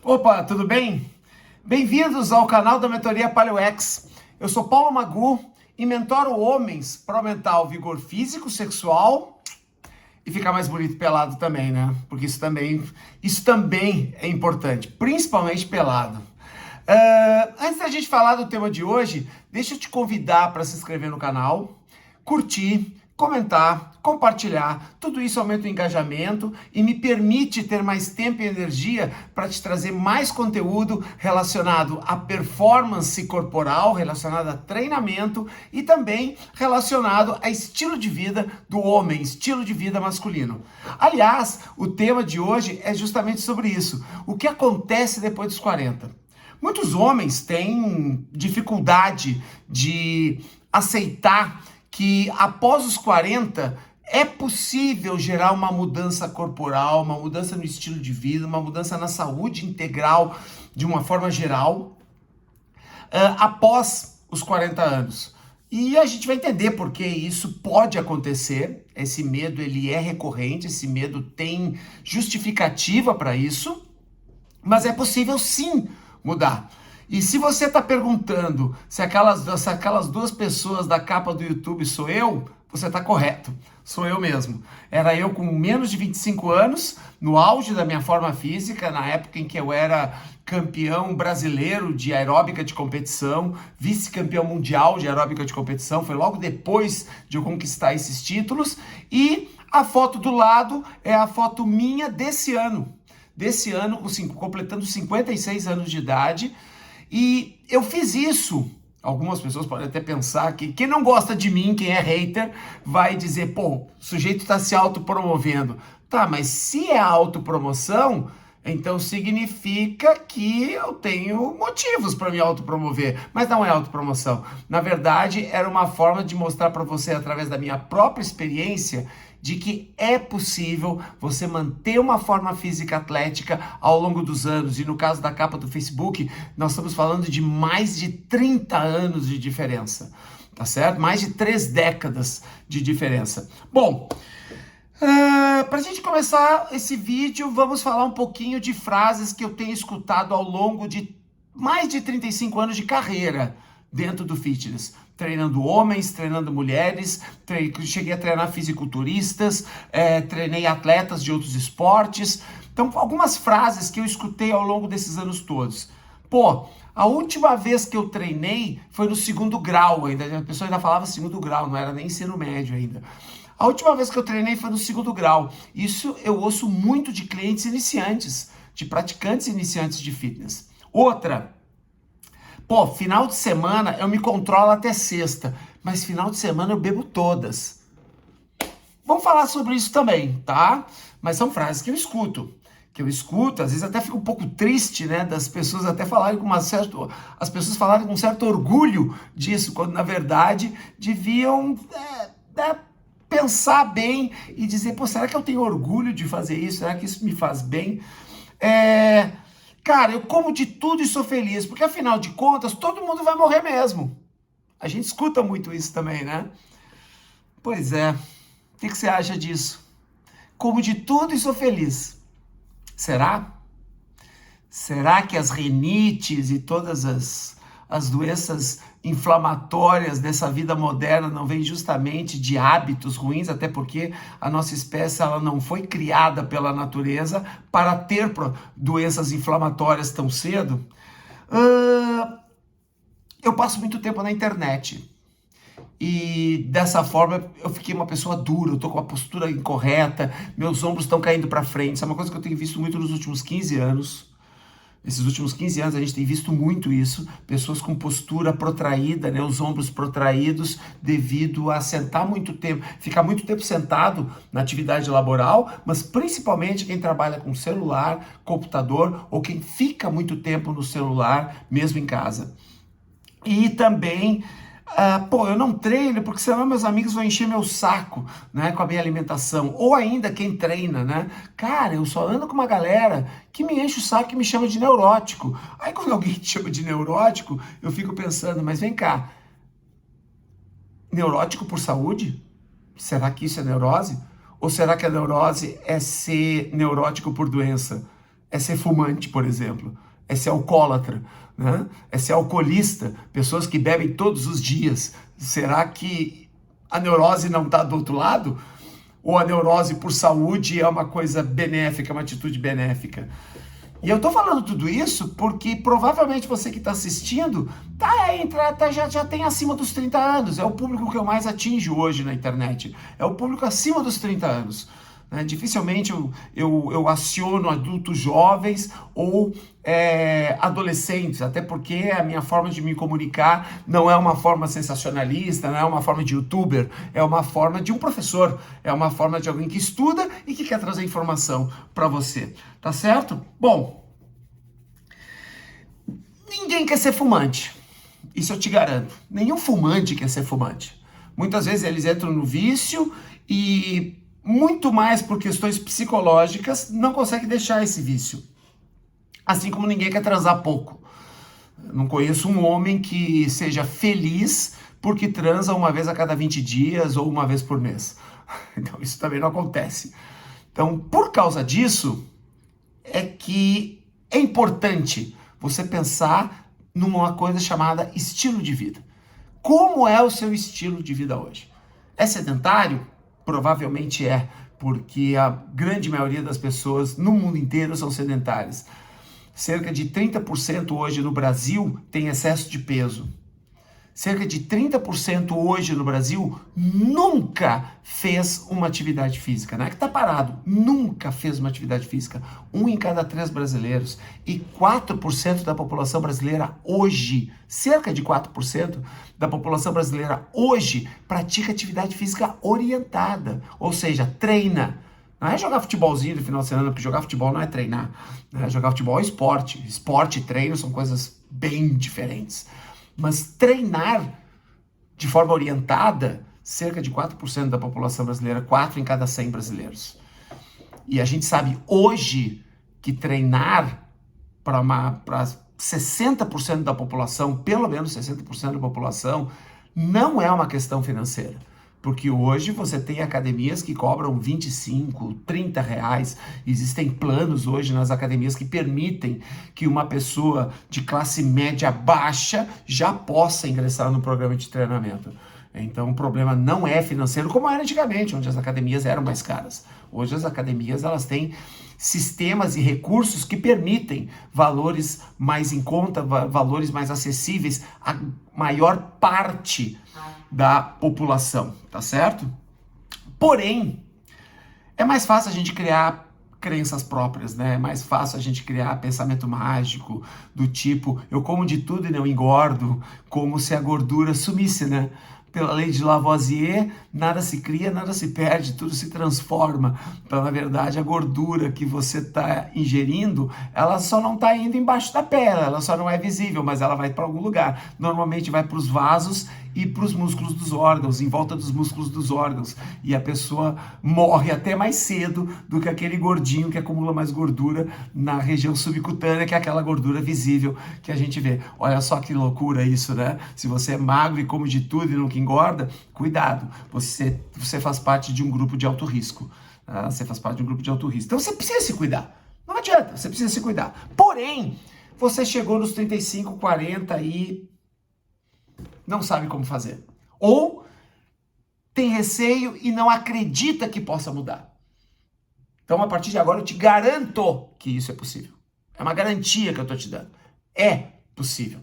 Opa, tudo bem? Bem-vindos ao canal da mentoria PaleoX. Eu sou Paulo Magu e mentoro homens para aumentar o vigor físico, sexual e ficar mais bonito pelado também, né? Porque isso também é importante, principalmente pelado. Antes da gente falar do tema de hoje, deixa eu te convidar para se inscrever no canal, curtir, comentar, compartilhar. Tudo isso aumenta o engajamento e me permite ter mais tempo e energia para te trazer mais conteúdo relacionado à performance corporal, relacionado a treinamento e também relacionado a estilo de vida do homem, estilo de vida masculino. Aliás, o tema de hoje é justamente sobre isso. O que acontece depois dos 40? Muitos homens têm dificuldade de aceitar que após os 40 é possível gerar uma mudança corporal, uma mudança no estilo de vida, uma mudança na saúde integral de uma forma geral, após os 40 anos. E a gente vai entender por que isso pode acontecer. Esse medo ele é recorrente, esse medo tem justificativa para isso, mas é possível sim mudar. E se você está perguntando se aquelas duas pessoas da capa do YouTube sou eu, você está correto. Sou eu mesmo. Era eu com menos de 25 anos, no auge da minha forma física, na época em que eu era campeão brasileiro de aeróbica de competição, vice-campeão mundial de aeróbica de competição, foi logo depois de eu conquistar esses títulos. E a foto do lado é a foto minha desse ano, completando 56 anos de idade. E eu fiz isso. Algumas pessoas podem até pensar que quem não gosta de mim, quem é hater, vai dizer, pô, o sujeito está se autopromovendo. Tá, mas se é autopromoção, então significa que eu tenho motivos para me autopromover. Mas não é autopromoção. Na verdade, era uma forma de mostrar para você, através da minha própria experiência, de que é possível você manter uma forma física atlética ao longo dos anos. E no caso da capa do Facebook, nós estamos falando de mais de 30 anos de diferença, tá certo? Mais de 3 décadas de diferença. Bom, para a gente começar esse vídeo, vamos falar um pouquinho de frases que eu tenho escutado ao longo de mais de 35 anos de carreira dentro do fitness, treinando homens, treinando mulheres, cheguei a treinar fisiculturistas, treinei atletas de outros esportes. Então, algumas frases que eu escutei ao longo desses anos todos. Pô, a última vez que eu treinei foi no 2º grau ainda, a pessoa ainda falava 2º grau, não era nem ensino médio ainda. A última vez que eu treinei foi no 2º grau. Isso eu ouço muito de clientes iniciantes, de praticantes iniciantes de fitness. Outra, pô, final de semana eu me controlo até sexta, mas final de semana eu bebo todas. Vamos falar sobre isso também, tá? Mas são frases que eu escuto. Às vezes até fico um pouco triste, né, das pessoas até falarem as pessoas falarem com um certo orgulho disso, quando na verdade deviam pensar bem e dizer, pô, será que eu tenho orgulho de fazer isso? Será que isso me faz bem? Cara, eu como de tudo e sou feliz, porque afinal de contas, todo mundo vai morrer mesmo. A gente escuta muito isso também, né? Pois é, o que você acha disso? Como de tudo e sou feliz. Será? Será que as rinites e todas as doenças inflamatórias dessa vida moderna não vêm justamente de hábitos ruins, até porque a nossa espécie ela não foi criada pela natureza para ter doenças inflamatórias tão cedo? Eu passo muito tempo na internet e dessa forma eu fiquei uma pessoa dura, eu tô com a postura incorreta, meus ombros estão caindo para frente. Isso é uma coisa que eu tenho visto muito nos últimos 15 anos. Nesses últimos 15 anos a gente tem visto muito isso, pessoas com postura protraída, né, os ombros protraídos devido a sentar muito tempo, ficar muito tempo sentado na atividade laboral, mas principalmente quem trabalha com celular, computador ou quem fica muito tempo no celular, mesmo em casa. E também, eu não treino porque senão meus amigos vão encher meu saco, né, com a minha alimentação. Ou ainda quem treina, né? Cara, eu só ando com uma galera que me enche o saco e me chama de neurótico. Aí quando alguém te chama de neurótico, eu fico pensando, mas vem cá, neurótico por saúde? Será que isso é neurose? Ou será que a neurose é ser neurótico por doença? é ser fumante, por exemplo, é ser alcoólatra, né? É ser alcoolista, pessoas que bebem todos os dias. Será que a neurose não está do outro lado? Ou a neurose por saúde é uma coisa benéfica, uma atitude benéfica? E eu tô falando tudo isso porque provavelmente você que está assistindo já tem acima dos 30 anos. É o público que eu mais atinjo hoje na internet. É o público acima dos 30 anos. Né? Dificilmente eu aciono adultos jovens ou adolescentes, até porque a minha forma de me comunicar não é uma forma sensacionalista, não é uma forma de youtuber, é uma forma de um professor, é uma forma de alguém que estuda e que quer trazer informação para você, tá certo? Bom, ninguém quer ser fumante, isso eu te garanto, nenhum fumante quer ser fumante. Muitas vezes eles entram no vício e muito mais por questões psicológicas não conseguem deixar esse vício. Assim como ninguém quer transar pouco. Não conheço um homem que seja feliz porque transa uma vez a cada 20 dias ou uma vez por mês. Então isso também não acontece. Então, por causa disso, é que é importante você pensar numa coisa chamada estilo de vida. Como é o seu estilo de vida hoje? É sedentário? Provavelmente é, porque a grande maioria das pessoas no mundo inteiro são sedentárias. Cerca de 30% hoje no Brasil tem excesso de peso. Cerca de 30% hoje no Brasil nunca fez uma atividade física. Não é que está parado, nunca fez uma atividade física. 1 em cada 3 brasileiros. E 4% da população brasileira hoje, cerca de 4% da população brasileira hoje, pratica atividade física orientada. Ou seja, treina. Não é jogar futebolzinho no final de semana, porque jogar futebol não é treinar. Né? Jogar futebol é esporte. Esporte e treino são coisas bem diferentes. Mas treinar de forma orientada, cerca de 4% da população brasileira, 4 em cada 100 brasileiros. E a gente sabe hoje que treinar para 60% da população, pelo menos 60% da população, não é uma questão financeira. Porque hoje você tem academias que cobram 25, 30 reais. Existem planos hoje nas academias que permitem que uma pessoa de classe média baixa já possa ingressar no programa de treinamento. Então o problema não é financeiro como era antigamente, onde as academias eram mais caras. Hoje as academias elas têm sistemas e recursos que permitem valores mais em conta, valores mais acessíveis à maior parte da população, tá certo? Porém, é mais fácil a gente criar crenças próprias, né? É mais fácil a gente criar pensamento mágico do tipo, eu como de tudo e não engordo, como se a gordura sumisse, né? Pela lei de Lavoisier, nada se cria, nada se perde, tudo se transforma. Então, na verdade, a gordura que você está ingerindo, ela só não está indo embaixo da pele, ela só não é visível, mas ela vai para algum lugar. Normalmente vai para os vasos e para os músculos dos órgãos, em volta dos músculos dos órgãos. E a pessoa morre até mais cedo do que aquele gordinho que acumula mais gordura na região subcutânea, que é aquela gordura visível que a gente vê. Olha só que loucura isso, né? Se você é magro e come de tudo e nunca engorda, cuidado, você faz parte de um grupo de alto risco. Tá? Você faz parte de um grupo de alto risco. Então você precisa se cuidar. Não adianta, você precisa se cuidar. Porém, você chegou nos 35, 40 e não sabe como fazer. Ou tem receio e não acredita que possa mudar. Então, a partir de agora, eu te garanto que isso é possível. É uma garantia que eu estou te dando. É possível.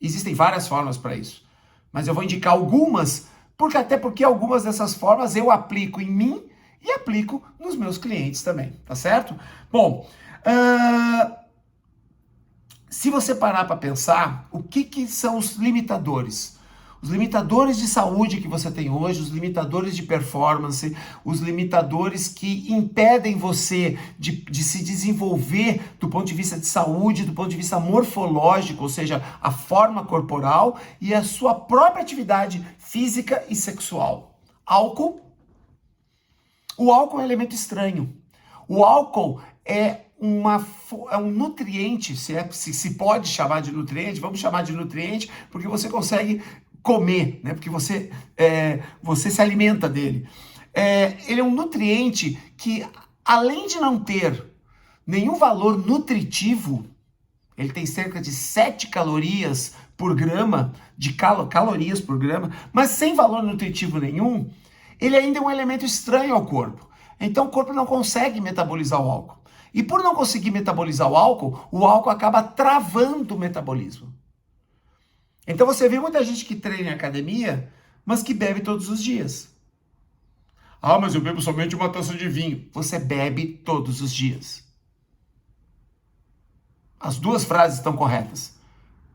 Existem várias formas para isso. Mas eu vou indicar algumas, até porque algumas dessas formas eu aplico em mim e aplico nos meus clientes também, tá certo? Bom, se você parar para pensar, o que são os limitadores? Os limitadores de saúde que você tem hoje, os limitadores de performance, os limitadores que impedem você de se desenvolver do ponto de vista de saúde, do ponto de vista morfológico, ou seja, a forma corporal e a sua própria atividade física e sexual. Álcool. O álcool é um elemento estranho. O álcool é um nutriente, se pode chamar de nutriente, vamos chamar de nutriente, porque você consegue comer, né? Porque você se alimenta dele. Ele é um nutriente que, além de não ter nenhum valor nutritivo. Ele tem cerca de 7 calorias por grama, de calorias por grama, mas sem valor nutritivo nenhum, ele ainda é um elemento estranho ao corpo. Então o corpo não consegue metabolizar o álcool. E por não conseguir metabolizar o álcool acaba travando o metabolismo. Então você vê muita gente que treina em academia, mas que bebe todos os dias. Ah, mas eu bebo somente uma taça de vinho. Você bebe todos os dias. As duas frases estão corretas.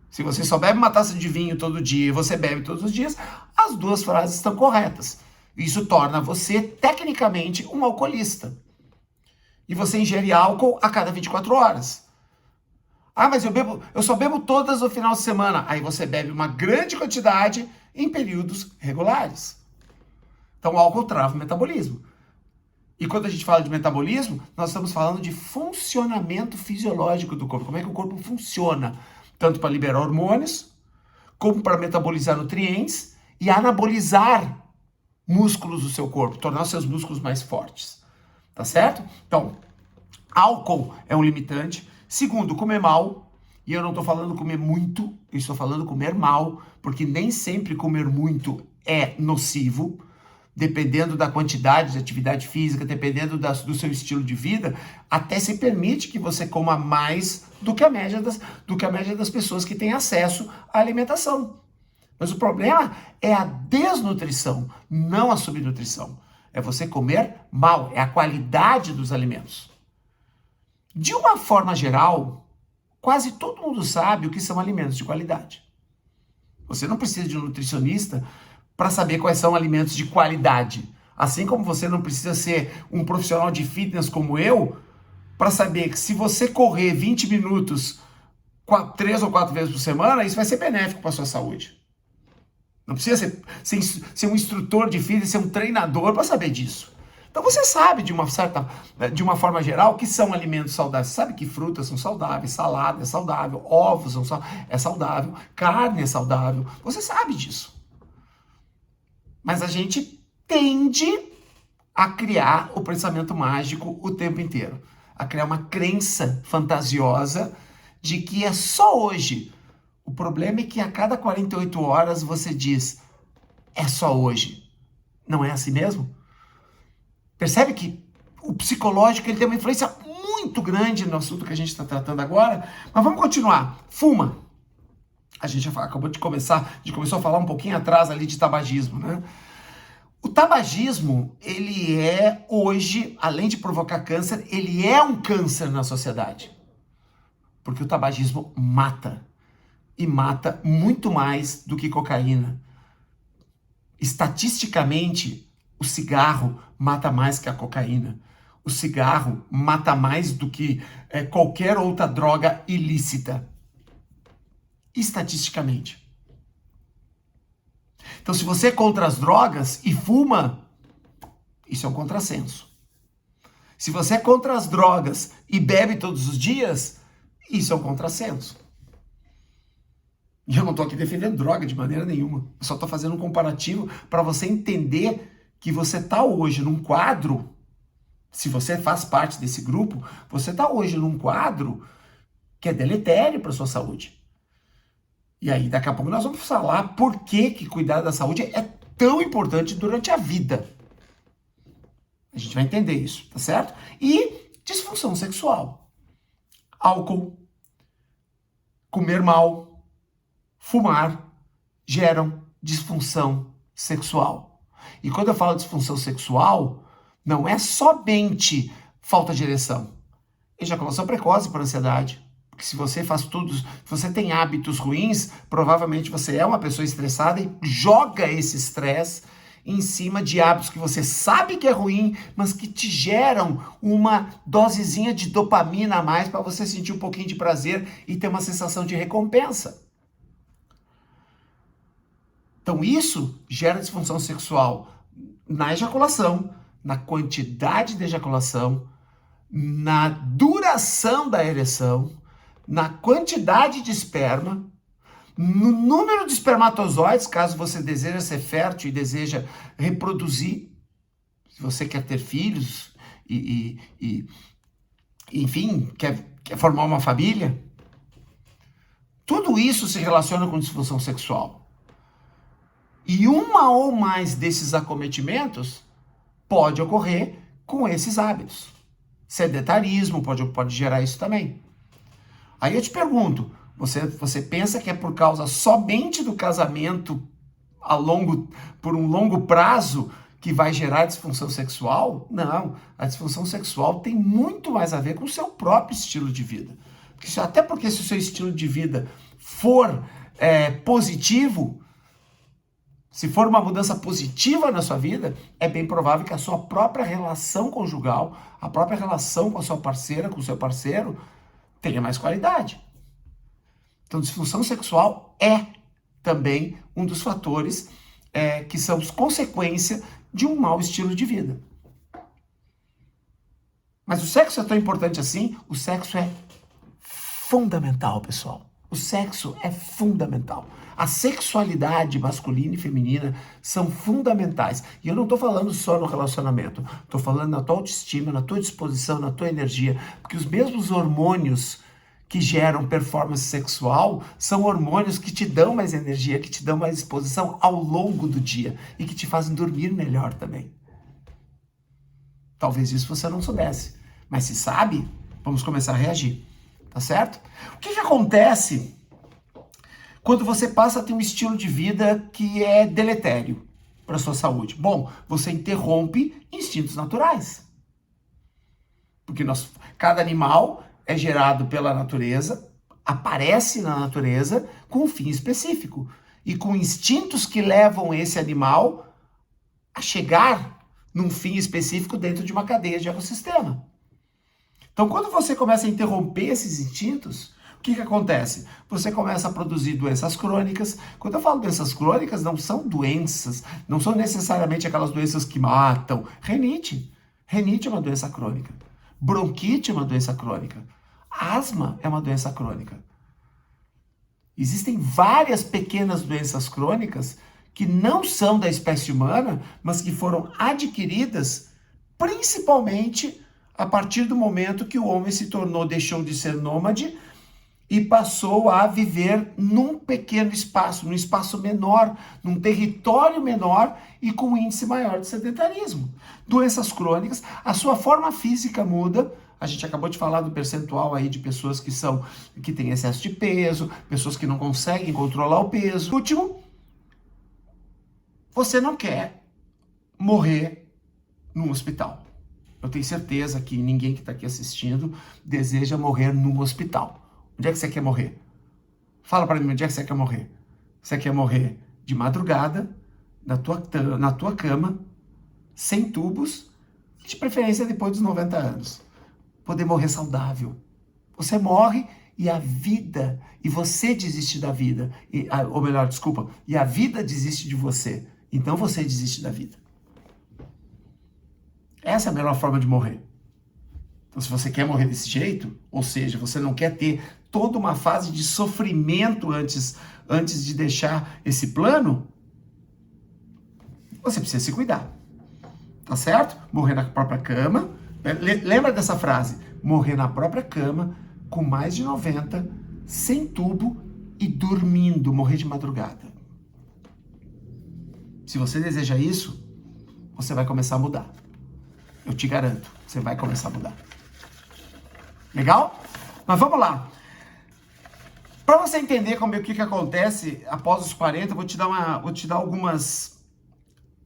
Se você só bebe uma taça de vinho todo dia e você bebe todos os dias, as duas frases estão corretas. Isso torna você, tecnicamente, um alcoolista. E você ingere álcool a cada 24 horas. Ah, mas eu só bebo todas no final de semana. Aí você bebe uma grande quantidade em períodos regulares. Então o álcool trava o metabolismo. E quando a gente fala de metabolismo, nós estamos falando de funcionamento fisiológico do corpo. Como é que o corpo funciona? Tanto para liberar hormônios, como para metabolizar nutrientes e anabolizar músculos do seu corpo, tornar os seus músculos mais fortes. Tá certo? Então, álcool é um limitante. Segundo, comer mal. E eu não estou falando comer muito, eu estou falando comer mal, porque nem sempre comer muito é nocivo. Dependendo da quantidade de atividade física, dependendo do seu estilo de vida, até se permite que você coma mais do que a média das pessoas que têm acesso à alimentação. Mas o problema é a desnutrição, não a subnutrição. É você comer mal, é a qualidade dos alimentos. De uma forma geral, quase todo mundo sabe o que são alimentos de qualidade. Você não precisa de um nutricionista para saber quais são alimentos de qualidade. Assim como você não precisa ser um profissional de fitness como eu, para saber que se você correr 20 minutos 3 ou 4 vezes por semana, isso vai ser benéfico para a sua saúde. Não precisa ser um instrutor de fitness, ser um treinador para saber disso. Então você sabe, de uma forma geral, o que são alimentos saudáveis. Você sabe que frutas são saudáveis, salada é saudável, ovos é saudável, carne é saudável. Você sabe disso. Mas a gente tende a criar o pensamento mágico o tempo inteiro. A criar uma crença fantasiosa de que é só hoje. O problema é que a cada 48 horas você diz, é só hoje. Não é assim mesmo? Percebe que o psicológico ele tem uma influência muito grande no assunto que a gente está tratando agora? Mas vamos continuar. Fuma. A gente começou a falar um pouquinho atrás ali de tabagismo, né? O tabagismo, ele é hoje, além de provocar câncer, ele é um câncer na sociedade. Porque o tabagismo mata. E mata muito mais do que cocaína. Estatisticamente, o cigarro mata mais que a cocaína. O cigarro mata mais do que qualquer outra droga ilícita. Estatisticamente. Então, se você é contra as drogas e fuma, isso é um contrassenso. Se você é contra as drogas e bebe todos os dias, isso é um contrassenso. E eu não estou aqui defendendo droga de maneira nenhuma. Eu só estou fazendo um comparativo para você entender que você está hoje num quadro, se você faz parte desse grupo, você está hoje num quadro que é deletério para a sua saúde. E aí, daqui a pouco nós vamos falar por que cuidar da saúde é tão importante durante a vida. A gente vai entender isso, tá certo? E disfunção sexual. Álcool, comer mal, fumar, geram disfunção sexual. E quando eu falo disfunção sexual, não é somente falta de ereção. Ejaculação precoce por ansiedade. Porque se você faz tudo, se você tem hábitos ruins, provavelmente você é uma pessoa estressada e joga esse estresse em cima de hábitos que você sabe que é ruim, mas que te geram uma dosezinha de dopamina a mais para você sentir um pouquinho de prazer e ter uma sensação de recompensa. Então isso gera disfunção sexual na ejaculação, na quantidade de ejaculação, na duração da ereção, na quantidade de esperma, no número de espermatozoides, caso você deseja ser fértil e deseja reproduzir, se você quer ter filhos e enfim, quer formar uma família. Tudo isso se relaciona com disfunção sexual. E uma ou mais desses acometimentos pode ocorrer com esses hábitos. Sedentarismo pode gerar isso também. Aí eu te pergunto, você pensa que é por causa somente do casamento por um longo prazo que vai gerar disfunção sexual? Não, a disfunção sexual tem muito mais a ver com o seu próprio estilo de vida. Até porque se o seu estilo de vida for positivo, se for uma mudança positiva na sua vida, é bem provável que a sua própria relação conjugal, a própria relação com a sua parceira, com o seu parceiro, tenha mais qualidade. Então, disfunção sexual é também um dos fatores que são consequência de um mau estilo de vida. Mas o sexo é tão importante assim? O sexo é fundamental, pessoal. O sexo é fundamental. A sexualidade masculina e feminina são fundamentais. E eu não estou falando só no relacionamento. Estou falando na tua autoestima, na tua disposição, na tua energia. Porque os mesmos hormônios que geram performance sexual são hormônios que te dão mais energia, que te dão mais disposição ao longo do dia e que te fazem dormir melhor também. Talvez isso você não soubesse. Mas se sabe, vamos começar a reagir. Tá certo? O que acontece quando você passa a ter um estilo de vida que é deletério para a sua saúde? Bom, você interrompe instintos naturais. Porque cada animal é gerado pela natureza, aparece na natureza com um fim específico e com instintos que levam esse animal a chegar num fim específico dentro de uma cadeia de ecossistema. Então, quando você começa a interromper esses instintos, o que acontece? Você começa a produzir doenças crônicas. Quando eu falo doenças crônicas, não são doenças, não são necessariamente aquelas doenças que matam. Rinite é uma doença crônica. Bronquite é uma doença crônica. Asma é uma doença crônica. Existem várias pequenas doenças crônicas que não são da espécie humana, mas que foram adquiridas principalmente a partir do momento que o homem deixou de ser nômade e passou a viver num pequeno espaço, num espaço menor, num território menor e com um índice maior de sedentarismo. Doenças crônicas, a sua forma física muda. A gente acabou de falar do percentual aí de pessoas que têm excesso de peso, pessoas que não conseguem controlar o peso. Último, você não quer morrer num hospital. Eu tenho certeza que ninguém que está aqui assistindo deseja morrer num hospital. Onde é que você quer morrer? Fala para mim, onde é que você quer morrer? Você quer morrer de madrugada, na tua cama, sem tubos, de preferência depois dos 90 anos. Poder morrer saudável. Você morre e você desiste da vida. E a vida desiste de você. Então você desiste da vida. Essa é a melhor forma de morrer. Então, se você quer morrer desse jeito, ou seja, você não quer ter toda uma fase de sofrimento antes de deixar esse plano, você precisa se cuidar. Tá certo? Morrer na própria cama. Lembra dessa frase? Morrer na própria cama, com mais de 90, sem tubo e dormindo, morrer de madrugada. Se você deseja isso, você vai começar a mudar. Eu te garanto, você vai começar a mudar. Legal? Mas vamos lá. Para você entender o que acontece após os 40, eu vou te dar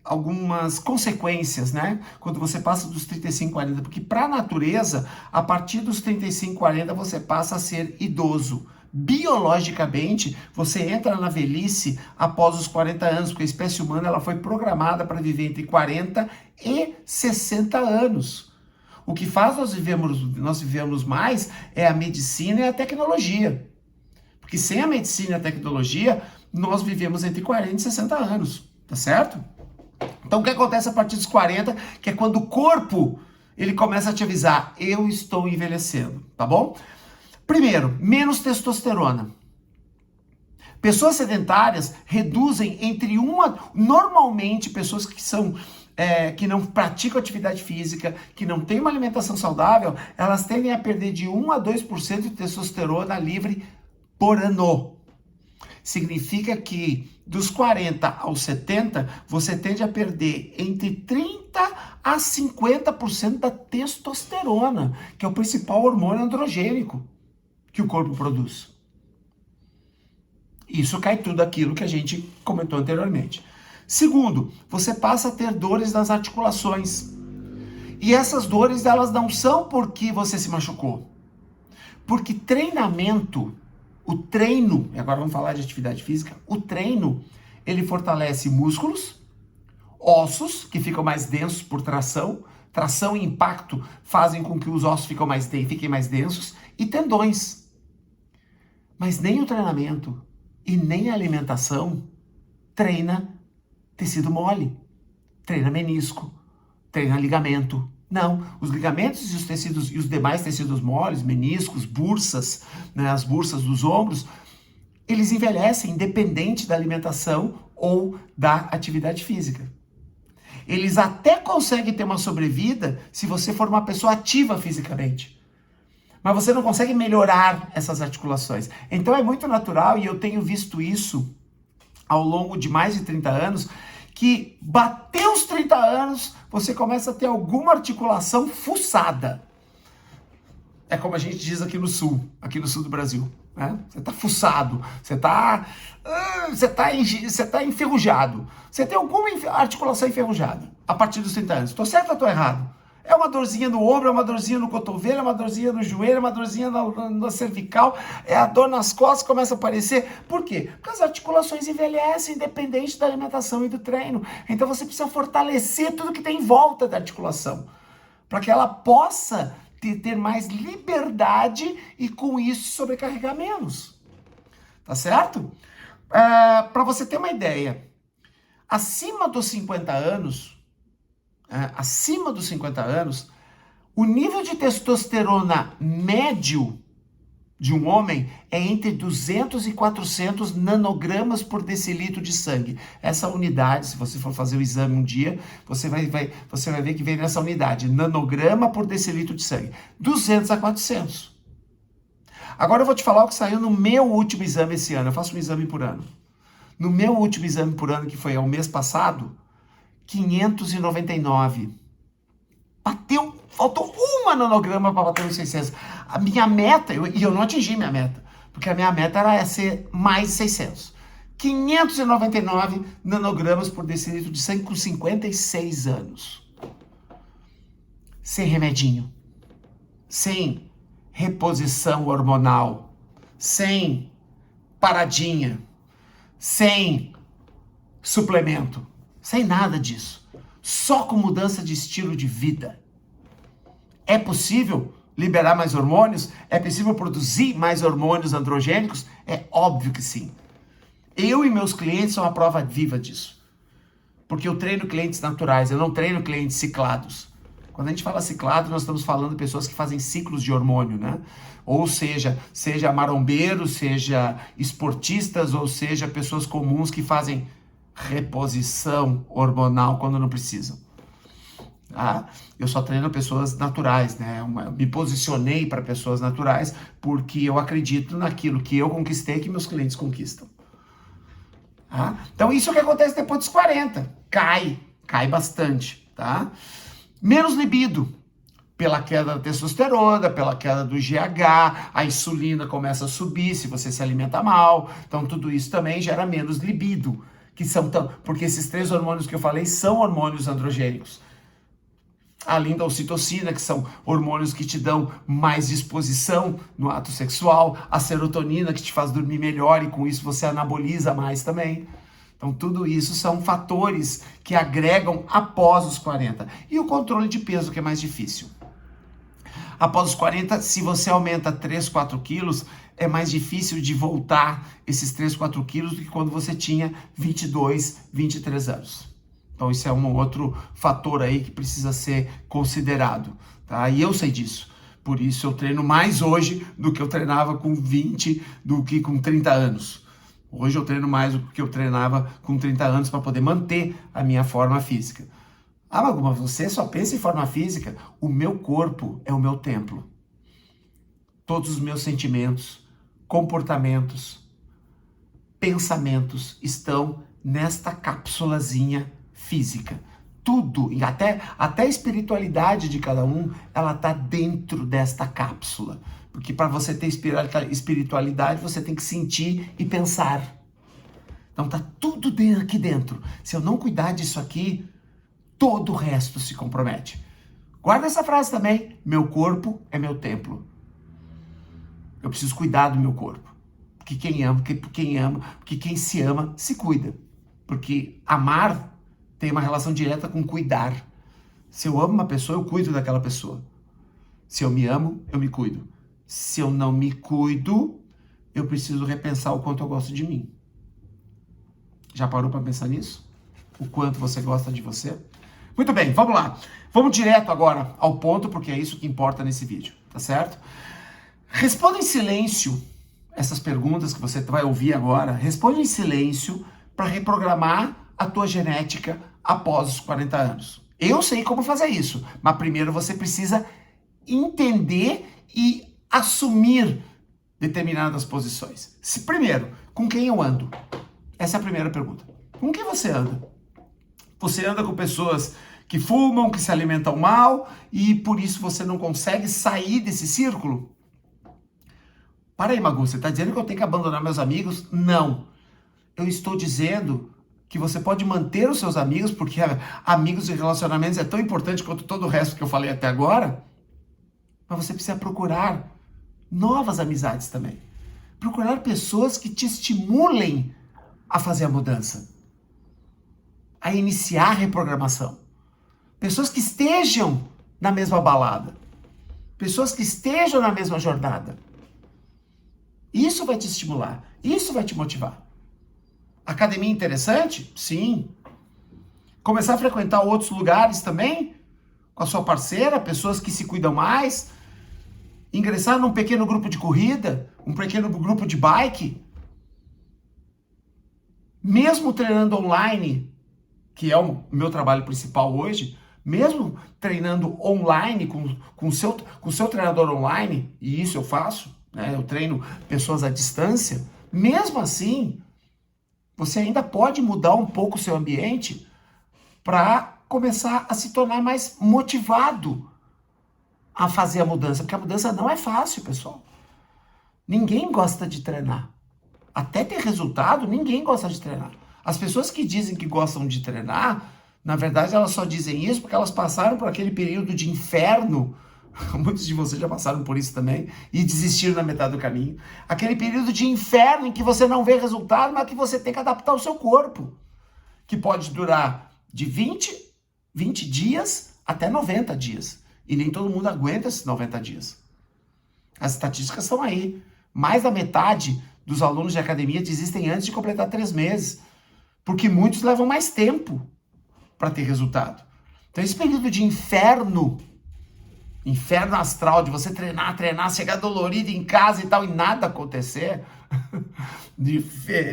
algumas consequências, né? Quando você passa dos 35, 40. Porque para a natureza, a partir dos 35, 40, você passa a ser idoso. Biologicamente, você entra na velhice após os 40 anos, porque a espécie humana ela foi programada para viver entre 40 e 60 anos. O que faz nós vivemos mais é a medicina e a tecnologia. Porque sem a medicina e a tecnologia, nós vivemos entre 40 e 60 anos, tá certo? Então o que acontece a partir dos 40, que é quando o corpo ele começa a te avisar, eu estou envelhecendo, tá bom? Primeiro, menos testosterona. Pessoas sedentárias reduzem normalmente pessoas que são que não praticam atividade física, que não têm uma alimentação saudável, elas tendem a perder de 1 a 2% de testosterona livre por ano. Significa que dos 40 aos 70, você tende a perder entre 30 a 50% da testosterona, que é o principal hormônio androgênico que o corpo produz. Isso cai tudo aquilo que a gente comentou anteriormente. Segundo, você passa a ter dores nas articulações. E essas dores, elas não são porque você se machucou. Porque treinamento, o treino, e agora vamos falar de atividade física, o treino, ele fortalece músculos, ossos, que ficam mais densos por tração, tração e impacto fazem com que os ossos fiquem mais densos, e tendões. Mas nem o treinamento e nem a alimentação treina tecido mole, treina menisco, treina ligamento. Não, os ligamentos e os tecidos e os demais tecidos moles, meniscos, bursas, né, as bursas dos ombros, eles envelhecem independente da alimentação ou da atividade física. Eles até conseguem ter uma sobrevida se você for uma pessoa ativa fisicamente. Mas você não consegue melhorar essas articulações. Então é muito natural, e eu tenho visto isso ao longo de mais de 30 anos, que bateu os 30 anos, você começa a ter alguma articulação fuçada. É como a gente diz aqui no sul do Brasil, né? Você tá fuçado, você tá enferrujado. Você tem alguma articulação enferrujada a partir dos 30 anos. Tô certo ou tô errado? É uma dorzinha no ombro, é uma dorzinha no cotovelo, é uma dorzinha no joelho, é uma dorzinha na cervical, é a dor nas costas, começa a aparecer. Por quê? Porque as articulações envelhecem independente da alimentação e do treino. Então você precisa fortalecer tudo que tem em volta da articulação, para que ela possa ter mais liberdade e com isso sobrecarregar menos. Tá certo? Para você ter uma ideia, acima dos 50 anos, o nível de testosterona médio de um homem é entre 200 e 400 nanogramas por decilitro de sangue. Essa unidade, se você for fazer o exame um dia, você vai ver que vem nessa unidade, nanograma por decilitro de sangue. 200 a 400. Agora eu vou te falar o que saiu no meu último exame esse ano. Eu faço um exame por ano. No meu último exame por ano, que foi ao mês passado, 599. Bateu, faltou uma nanograma para bater nos 600. A minha meta, e eu não atingi minha meta, porque a minha meta era ser mais 600. 599 nanogramas por decilitro de sangue com 56 anos. Sem remedinho. Sem reposição hormonal. Sem paradinha. Sem suplemento. Sem nada disso. Só com mudança de estilo de vida. É possível liberar mais hormônios? É possível produzir mais hormônios androgênicos? É óbvio que sim. Eu e meus clientes são a prova viva disso. Porque eu treino clientes naturais, eu não treino clientes ciclados. Quando a gente fala ciclado, nós estamos falando de pessoas que fazem ciclos de hormônio, né? Ou seja marombeiros, seja esportistas, ou seja pessoas comuns que fazem reposição hormonal quando não precisam. Tá? Eu só treino pessoas naturais, né? Eu me posicionei para pessoas naturais porque eu acredito naquilo que eu conquistei que meus clientes conquistam. Tá? Então isso é o que acontece depois dos 40. Cai bastante, tá? Menos libido, pela queda da testosterona, pela queda do GH, a insulina começa a subir se você se alimenta mal, então tudo isso também gera menos libido, porque esses 3 hormônios que eu falei são hormônios androgênicos. Além da ocitocina, que são hormônios que te dão mais disposição no ato sexual, a serotonina, que te faz dormir melhor e com isso você anaboliza mais também. Então tudo isso são fatores que agregam após os 40. E o controle de peso, que é mais difícil. Após os 40, se você aumenta 3, 4 quilos, é mais difícil de voltar esses 3, 4 quilos do que quando você tinha 22, 23 anos. Então isso é um outro fator aí que precisa ser considerado, tá? E eu sei disso. Por isso eu treino mais hoje do que eu treinava com 20, do que com 30 anos. Hoje eu treino mais do que eu treinava com 30 anos para poder manter a minha forma física. Ah, mas você só pensa em forma física. O meu corpo é o meu templo. Todos os meus sentimentos, comportamentos, pensamentos estão nesta cápsulazinha física. Tudo, e até a espiritualidade de cada um, ela está dentro desta cápsula. Porque para você ter espiritualidade, você tem que sentir e pensar. Então tá tudo aqui dentro. Se eu não cuidar disso aqui, todo o resto se compromete. Guarda essa frase também. Meu corpo é meu templo. Eu preciso cuidar do meu corpo. Porque quem se ama, se cuida. Porque amar tem uma relação direta com cuidar. Se eu amo uma pessoa, eu cuido daquela pessoa. Se eu me amo, eu me cuido. Se eu não me cuido, eu preciso repensar o quanto eu gosto de mim. Já parou para pensar nisso? O quanto você gosta de você? Muito bem, vamos lá. Vamos direto agora ao ponto, porque é isso que importa nesse vídeo, tá certo? Responda em silêncio essas perguntas que você vai ouvir agora. Responde em silêncio para reprogramar a tua genética após os 40 anos. Eu sei como fazer isso, mas primeiro você precisa entender e assumir determinadas posições. Primeiro, com quem eu ando? Essa é a primeira pergunta. Com quem você anda? Você anda com pessoas que fumam, que se alimentam mal e por isso você não consegue sair desse círculo? Para aí, Magu, você está dizendo que eu tenho que abandonar meus amigos? Não. Eu estou dizendo que você pode manter os seus amigos, porque amigos e relacionamentos é tão importante quanto todo o resto que eu falei até agora, mas você precisa procurar novas amizades também. Procurar pessoas que te estimulem a fazer a mudança, a iniciar a reprogramação. Pessoas que estejam na mesma balada. Pessoas que estejam na mesma jornada. Isso vai te estimular. Isso vai te motivar. Academia interessante? Sim. Começar a frequentar outros lugares também? Com a sua parceira, pessoas que se cuidam mais? Ingressar num pequeno grupo de corrida? Um pequeno grupo de bike? Mesmo treinando online, que é o meu trabalho principal hoje, mesmo treinando online com o seu treinador online, e isso eu faço, né? Eu treino pessoas à distância, mesmo assim, você ainda pode mudar um pouco o seu ambiente para começar a se tornar mais motivado a fazer a mudança, porque a mudança não é fácil, pessoal. Ninguém gosta de treinar. Até ter resultado, ninguém gosta de treinar. As pessoas que dizem que gostam de treinar, na verdade elas só dizem isso porque elas passaram por aquele período de inferno. Muitos de vocês já passaram por isso também e desistiram na metade do caminho. Aquele período de inferno em que você não vê resultado, mas que você tem que adaptar o seu corpo. Que pode durar de 20 dias até 90 dias. E nem todo mundo aguenta esses 90 dias. As estatísticas estão aí. Mais da metade dos alunos de academia desistem antes de completar 3 meses. Porque muitos levam mais tempo para ter resultado. Então esse período de inferno astral, de você treinar, chegar dolorido em casa e tal, e nada acontecer,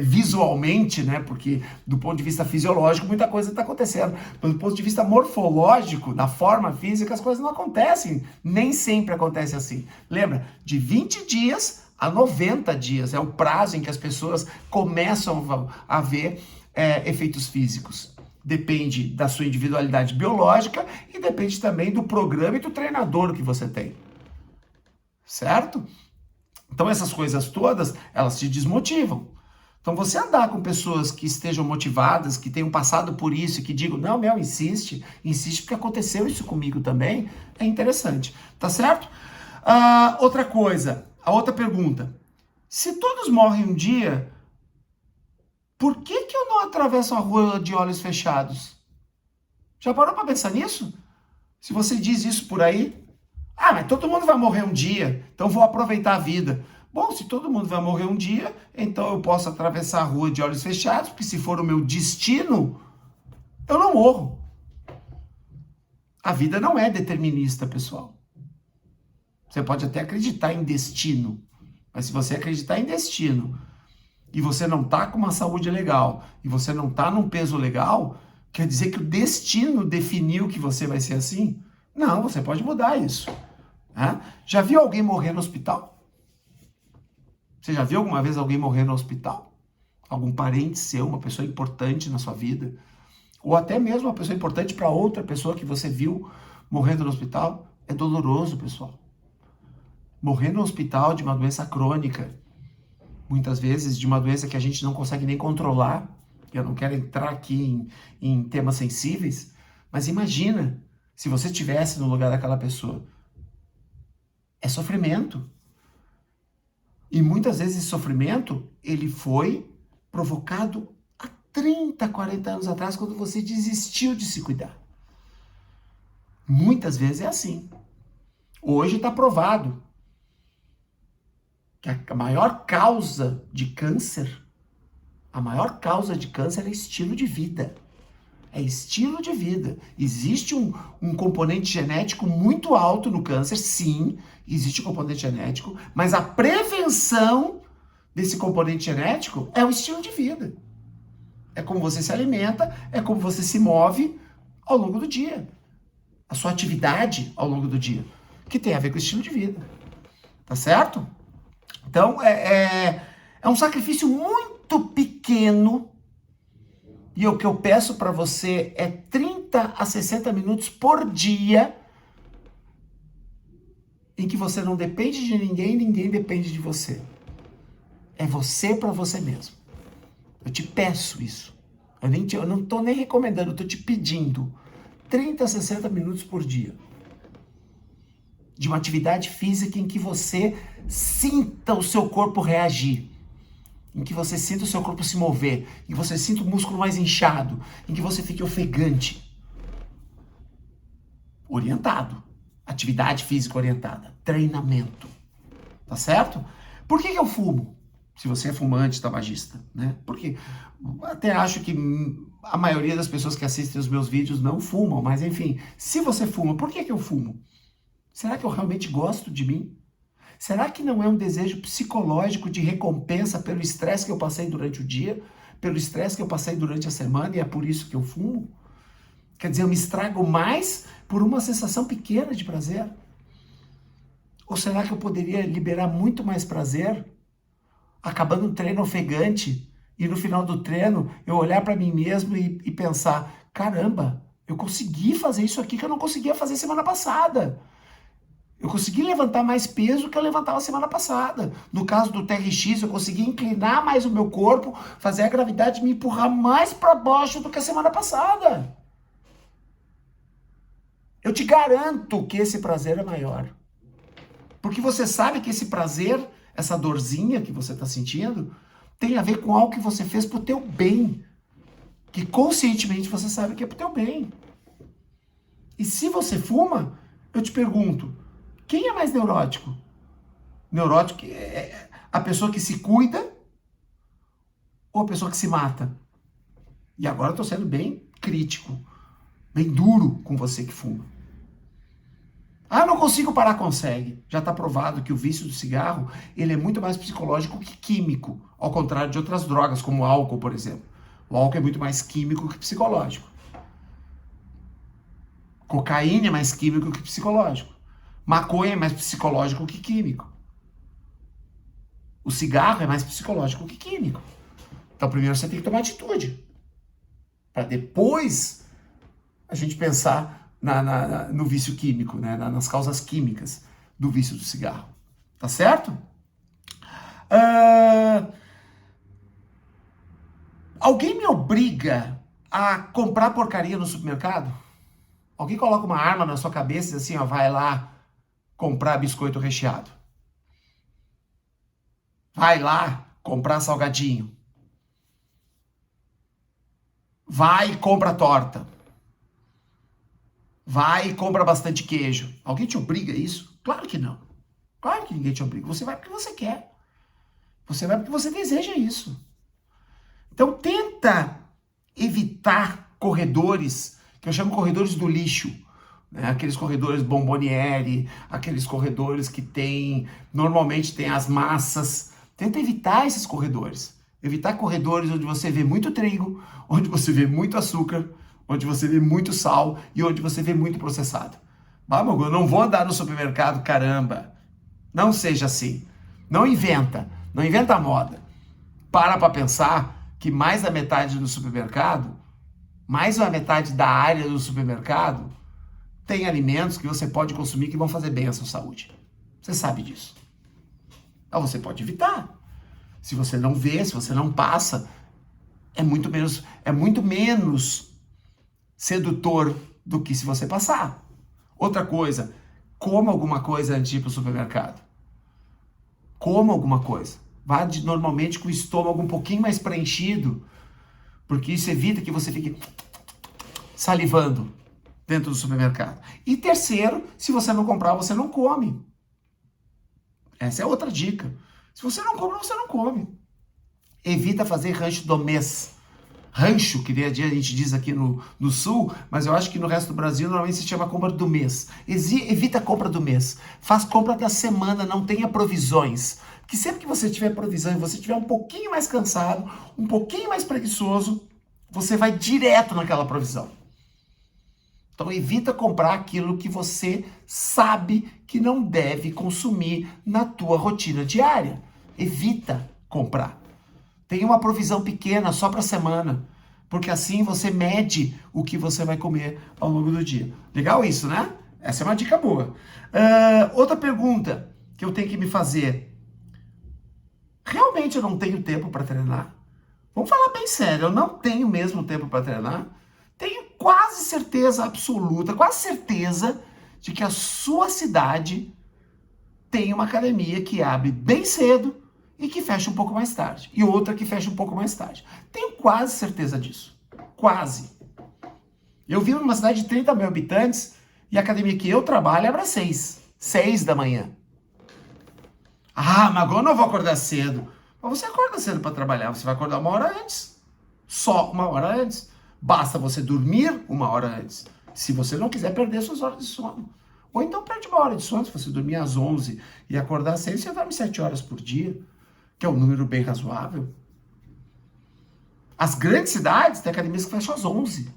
visualmente, né? Porque do ponto de vista fisiológico, muita coisa está acontecendo. Mas do ponto de vista morfológico, da forma física, as coisas não acontecem. Nem sempre acontece assim. Lembra? De 20 dias a 90 dias é o prazo em que as pessoas começam a ver efeitos físicos. Depende da sua individualidade biológica e depende também do programa e do treinador que você tem. Certo? Então essas coisas todas, elas te desmotivam. Então você andar com pessoas que estejam motivadas, que tenham passado por isso e que digam, não, meu, insiste porque aconteceu isso comigo também, é interessante. Tá certo? Outra coisa, a outra pergunta. Se todos morrem um dia, por que eu não atravesso a rua de olhos fechados? Já parou para pensar nisso? Se você diz isso por aí, mas todo mundo vai morrer um dia, então vou aproveitar a vida. Bom, se todo mundo vai morrer um dia, então eu posso atravessar a rua de olhos fechados, porque se for o meu destino, eu não morro. A vida não é determinista, pessoal. Você pode até acreditar em destino, mas se você acreditar em destino e você não tá com uma saúde legal, e você não tá num peso legal, Quer dizer que o destino definiu que você vai ser assim? Não, você pode mudar isso. Né? Já viu alguém morrer no hospital? Você já viu alguma vez alguém morrer no hospital? Algum parente seu, uma pessoa importante na sua vida? Ou até mesmo uma pessoa importante para outra pessoa que você viu morrendo no hospital? É doloroso, pessoal. Morrer no hospital de uma doença crônica, muitas vezes de uma doença que a gente não consegue nem controlar. Eu não quero entrar aqui em temas sensíveis, mas imagina se você estivesse no lugar daquela pessoa. É sofrimento. E muitas vezes esse sofrimento, ele foi provocado há 30, 40 anos atrás, quando você desistiu de se cuidar. Muitas vezes é assim. Hoje está provado que a maior causa de câncer, é estilo de vida. É estilo de vida. Existe um componente genético muito alto no câncer, sim, existe um componente genético, mas a prevenção desse componente genético é o estilo de vida. É como você se alimenta, é como você se move ao longo do dia. A sua atividade ao longo do dia, que tem a ver com o estilo de vida. Tá certo? Então, é um sacrifício muito pequeno. E o que eu peço para você é 30 a 60 minutos por dia em que você não depende de ninguém, ninguém depende de você. É você para você mesmo. Eu te peço isso. Eu não estou nem recomendando, eu estou te pedindo. 30 a 60 minutos por dia. De uma atividade física em que você sinta o seu corpo reagir. Em que você sinta o seu corpo se mover, em que você sinta o músculo mais inchado, em que você fique ofegante. Orientado. Atividade física orientada. Treinamento. Tá certo? Por que eu fumo? Se você é fumante, tabagista, né? Porque até acho que a maioria das pessoas que assistem os meus vídeos não fumam, mas enfim, se você fuma, por que eu fumo? Será que eu realmente gosto de mim? Será que não é um desejo psicológico de recompensa pelo estresse que eu passei durante o dia, pelo estresse que eu passei durante a semana e é por isso que eu fumo? Quer dizer, eu me estrago mais por uma sensação pequena de prazer? Ou será que eu poderia liberar muito mais prazer, acabando um treino ofegante, e no final do treino eu olhar para mim mesmo e pensar, caramba, eu consegui fazer isso aqui que eu não conseguia fazer semana passada. Eu consegui levantar mais peso que eu levantava semana passada. No caso do TRX, eu consegui inclinar mais o meu corpo, fazer a gravidade me empurrar mais para baixo do que a semana passada. Eu te garanto que esse prazer é maior. Porque você sabe que esse prazer, essa dorzinha que você está sentindo, tem a ver com algo que você fez pro teu bem. Que conscientemente você sabe que é pro teu bem. E se você fuma, eu te pergunto, quem é mais neurótico? Neurótico é a pessoa que se cuida ou a pessoa que se mata? E agora eu tô sendo bem crítico, bem duro com você que fuma. Ah, não consigo parar, consegue. Já está provado que o vício do cigarro, ele é muito mais psicológico que químico, ao contrário de outras drogas, como o álcool, por exemplo. O álcool é muito mais químico que psicológico. Cocaína é mais químico que psicológico. Maconha é mais psicológico que químico. O cigarro é mais psicológico que químico. Então, primeiro você tem que tomar atitude. Para depois a gente pensar no vício químico, né? Nas causas químicas do vício do cigarro. Tá certo? Alguém me obriga a comprar porcaria no supermercado? Alguém coloca uma arma na sua cabeça e diz assim, ó, vai lá comprar biscoito recheado. Vai lá comprar salgadinho. Vai e compra torta. Vai e compra bastante queijo. Alguém te obriga a isso? Claro que não. Claro que ninguém te obriga. Você vai porque você quer. Você vai porque você deseja isso. Então tenta evitar corredores, que eu chamo corredores do lixo. Né? Aqueles corredores bomboniere, aqueles corredores que normalmente tem as massas. Tenta evitar esses corredores. Evitar corredores onde você vê muito trigo, onde você vê muito açúcar, onde você vê muito sal e onde você vê muito processado. Vamos, eu não vou andar no supermercado, caramba. Não seja assim. Não inventa moda. Para pensar que mais da metade do supermercado, mais da metade da área do supermercado, tem alimentos que você pode consumir que vão fazer bem à sua saúde. Você sabe disso. Então você pode evitar. Se você não vê, se você não passa, é muito menos sedutor do que se você passar. Outra coisa, coma alguma coisa antes de ir para o supermercado. Coma alguma coisa. Vá normalmente com o estômago um pouquinho mais preenchido, porque isso evita que você fique salivando dentro do supermercado. E terceiro, se você não comprar, você não come. Essa é outra dica. Se você não compra, você não come. Evita fazer rancho do mês. Rancho, que a gente diz aqui no sul, mas eu acho que no resto do Brasil normalmente se chama compra do mês. Evita a compra do mês. Faz compra da semana, não tenha provisões. Porque sempre que você tiver provisão e você estiver um pouquinho mais cansado, um pouquinho mais preguiçoso, você vai direto naquela provisão. Então evita comprar aquilo que você sabe que não deve consumir na tua rotina diária. Evita comprar. Tenha uma provisão pequena só para a semana, porque assim você mede o que você vai comer ao longo do dia. Legal isso, né? Essa é uma dica boa. Outra pergunta que eu tenho que me fazer. Realmente eu não tenho tempo para treinar? Vamos falar bem sério, eu não tenho mesmo tempo para treinar? Tenho quase certeza absoluta, quase certeza de que a sua cidade tem uma academia que abre bem cedo e que fecha um pouco mais tarde. E outra que fecha um pouco mais tarde. Tenho quase certeza disso. Quase. Eu vivo numa cidade de 30 mil habitantes e a academia que eu trabalho abre às 6 da manhã. Ah, mas agora eu não vou acordar cedo. Mas você acorda cedo para trabalhar, você vai acordar uma hora antes. Só uma hora antes. Basta você dormir uma hora antes. Se você não quiser perder suas horas de sono. Ou então perde uma hora de sono. Se você dormir às 11 e acordar às 6, você dorme 7 horas por dia. Que é um número bem razoável. As grandes cidades têm academias que fecham às 11.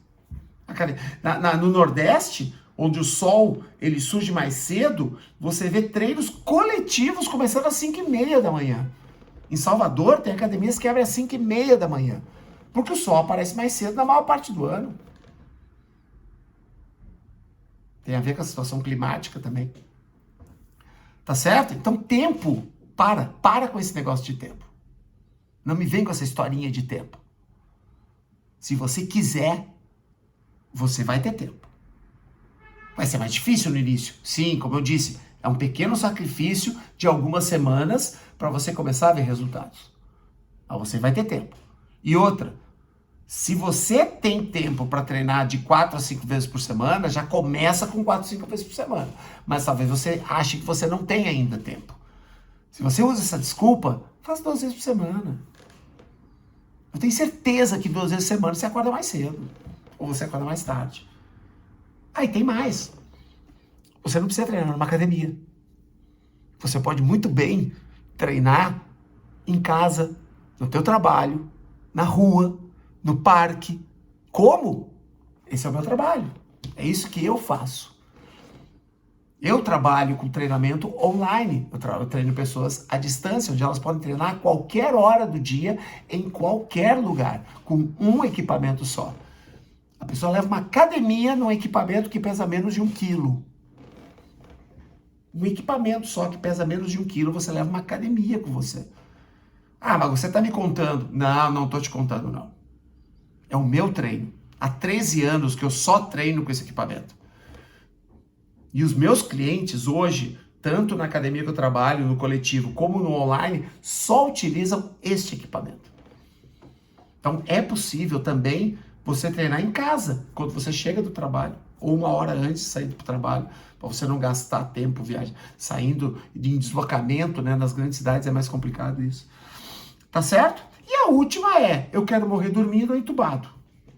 No Nordeste, onde o sol ele surge mais cedo, você vê treinos coletivos começando às 5h30 da manhã. Em Salvador, tem academias que abrem às 5h30 da manhã. Porque o sol aparece mais cedo na maior parte do ano. Tem a ver com a situação climática também. Tá certo? Então, tempo. Para com esse negócio de tempo. Não me vem com essa historinha de tempo. Se você quiser, você vai ter tempo. Vai ser mais difícil no início. Sim, como eu disse, é um pequeno sacrifício de algumas semanas para você começar a ver resultados. Mas você vai ter tempo. E outra, se você tem tempo para treinar de 4 a 5 vezes por semana, já começa com 4 a 5 vezes por semana. Mas talvez você ache que você não tem ainda tempo. Se você usa essa desculpa, faz 2 vezes por semana. Eu tenho certeza que 2 vezes por semana você acorda mais cedo. Ou você acorda mais tarde. Aí tem mais. Você não precisa treinar numa academia. Você pode muito bem treinar em casa, no teu trabalho, na rua, no parque. Como? Esse é o meu trabalho. É isso que eu faço. Eu trabalho com treinamento online. Eu treino pessoas à distância, onde elas podem treinar a qualquer hora do dia, em qualquer lugar, com um equipamento só. A pessoa leva uma academia num equipamento que pesa menos de 1 quilo. Um equipamento só que pesa menos de 1 quilo, você leva uma academia com você. Ah, mas você está me contando. Não estou te contando, não. É o meu treino. Há 13 anos que eu só treino com esse equipamento. E os meus clientes hoje, tanto na academia que eu trabalho, no coletivo, como no online, só utilizam este equipamento. Então é possível também você treinar em casa, quando você chega do trabalho, ou 1 hora antes de sair do trabalho, para você não gastar tempo viagem, saindo em deslocamento, né? Nas grandes cidades é mais complicado isso. Tá certo? E a última é, eu quero morrer dormindo ou entubado?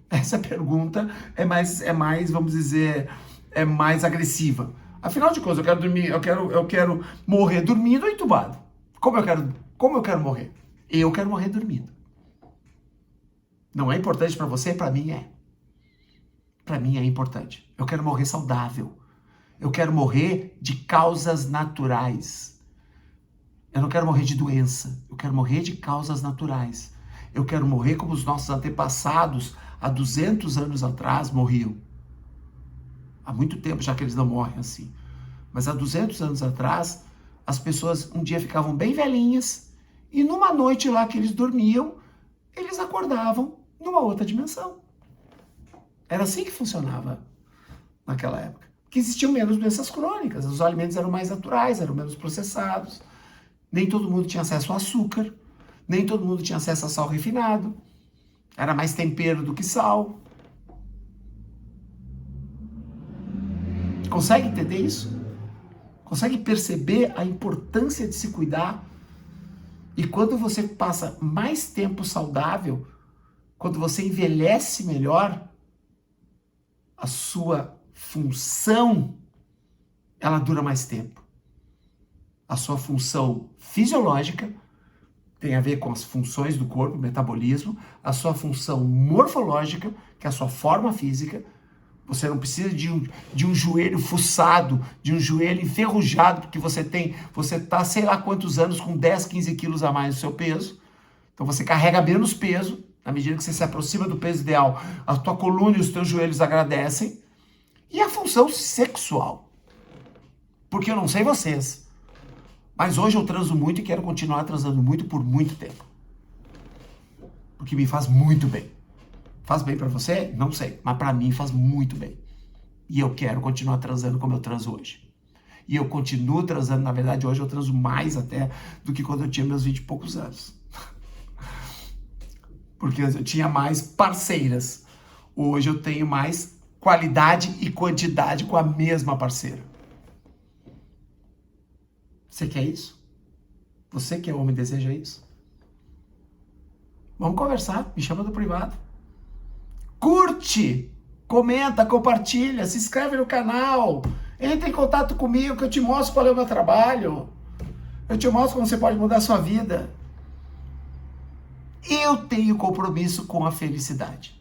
Essa pergunta é mais, vamos dizer, é mais agressiva. Afinal de contas, eu quero morrer dormindo ou entubado? Como eu quero morrer? Eu quero morrer dormindo. Não é importante para você? Para mim é. para mim é importante. Eu quero morrer saudável. Eu quero morrer de causas naturais. Eu não quero morrer de doença. Eu quero morrer de causas naturais. Eu quero morrer como os nossos antepassados, há 200 anos atrás, morriam. Há muito tempo já que eles não morrem assim. Mas há 200 anos atrás, as pessoas um dia ficavam bem velhinhas e numa noite lá que eles dormiam, eles acordavam numa outra dimensão. Era assim que funcionava naquela época. Que existiam menos doenças crônicas, os alimentos eram mais naturais, eram menos processados. Nem todo mundo tinha acesso a açúcar, nem todo mundo tinha acesso a sal refinado. Era mais tempero do que sal. Consegue entender isso? Consegue perceber a importância de se cuidar? E quando você passa mais tempo saudável, quando você envelhece melhor, a sua função, ela dura mais tempo. A sua função fisiológica tem a ver com as funções do corpo, metabolismo, a sua função morfológica, que é a sua forma física. Você não precisa de um joelho fuçado, de um joelho enferrujado, porque você está sei lá quantos anos com 10, 15 quilos a mais do seu peso. Então você carrega menos peso, na medida que você se aproxima do peso ideal, a tua coluna e os teus joelhos agradecem. E a função sexual. Porque eu não sei vocês, mas hoje eu transo muito e quero continuar transando muito por muito tempo. Porque me faz muito bem. Faz bem pra você? Não sei, mas pra mim faz muito bem. E eu quero continuar transando como eu transo hoje. E eu continuo transando, na verdade hoje eu transo mais até do que quando eu tinha meus 20 e poucos anos. Porque eu tinha mais parceiras. Hoje eu tenho mais qualidade e quantidade com a mesma parceira. Você quer isso? Você que é homem deseja isso? Vamos conversar, me chama no privado. Curte, comenta, compartilha, se inscreve no canal, entra em contato comigo que eu te mostro qual é o meu trabalho. Eu te mostro como você pode mudar a sua vida. Eu tenho compromisso com a felicidade,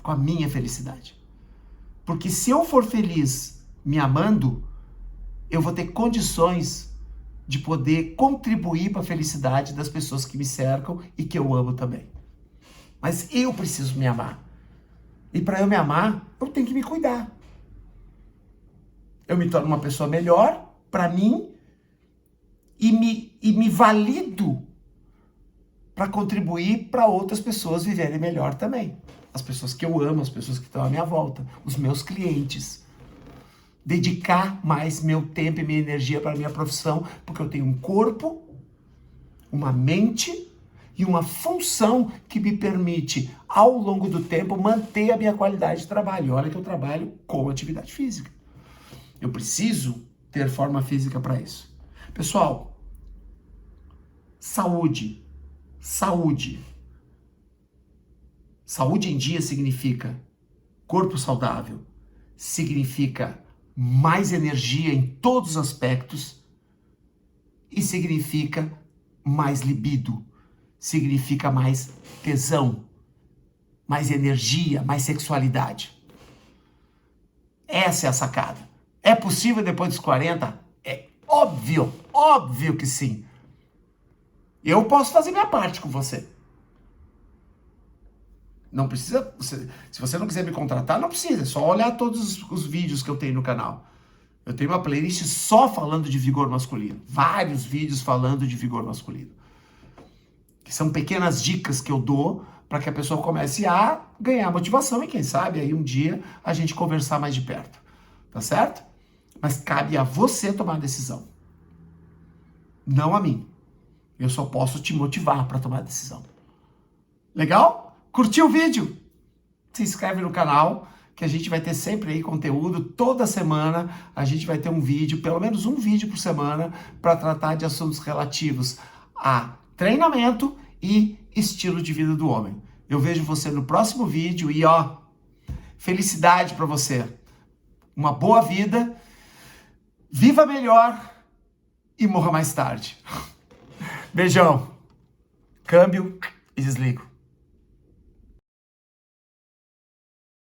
com a minha felicidade. Porque se eu for feliz me amando, eu vou ter condições de poder contribuir para a felicidade das pessoas que me cercam e que eu amo também. Mas eu preciso me amar. E para eu me amar, eu tenho que me cuidar. Eu me torno uma pessoa melhor para mim e me valido para contribuir para outras pessoas viverem melhor também. As pessoas que eu amo, as pessoas que estão à minha volta, os meus clientes. Dedicar mais meu tempo e minha energia para a minha profissão, porque eu tenho um corpo, uma mente e uma função que me permite, ao longo do tempo, manter a minha qualidade de trabalho. Olha que eu trabalho com atividade física. Eu preciso ter forma física para isso. Pessoal, saúde. Saúde. Saúde em dia significa corpo saudável, significa mais energia em todos os aspectos e significa mais libido, significa mais tesão, mais energia, mais sexualidade. Essa é a sacada. É possível depois dos 40? É óbvio, óbvio que sim. Eu posso fazer minha parte com você. Não precisa, se você não quiser me contratar, não precisa, é só olhar todos os vídeos que eu tenho no canal. Eu tenho uma playlist só falando de vigor masculino, vários vídeos falando de vigor masculino. Que são pequenas dicas que eu dou para que a pessoa comece a ganhar motivação e quem sabe aí um dia a gente conversar mais de perto, tá certo? Mas cabe a você tomar a decisão, não a mim. Eu só posso te motivar para tomar a decisão. Legal? Curtiu o vídeo? Se inscreve no canal, que a gente vai ter sempre aí conteúdo. Toda semana a gente vai ter um vídeo, pelo menos um vídeo por semana, para tratar de assuntos relativos a treinamento e estilo de vida do homem. Eu vejo você no próximo vídeo e felicidade para você. Uma boa vida, viva melhor e morra mais tarde. Beijão. Câmbio e desligo.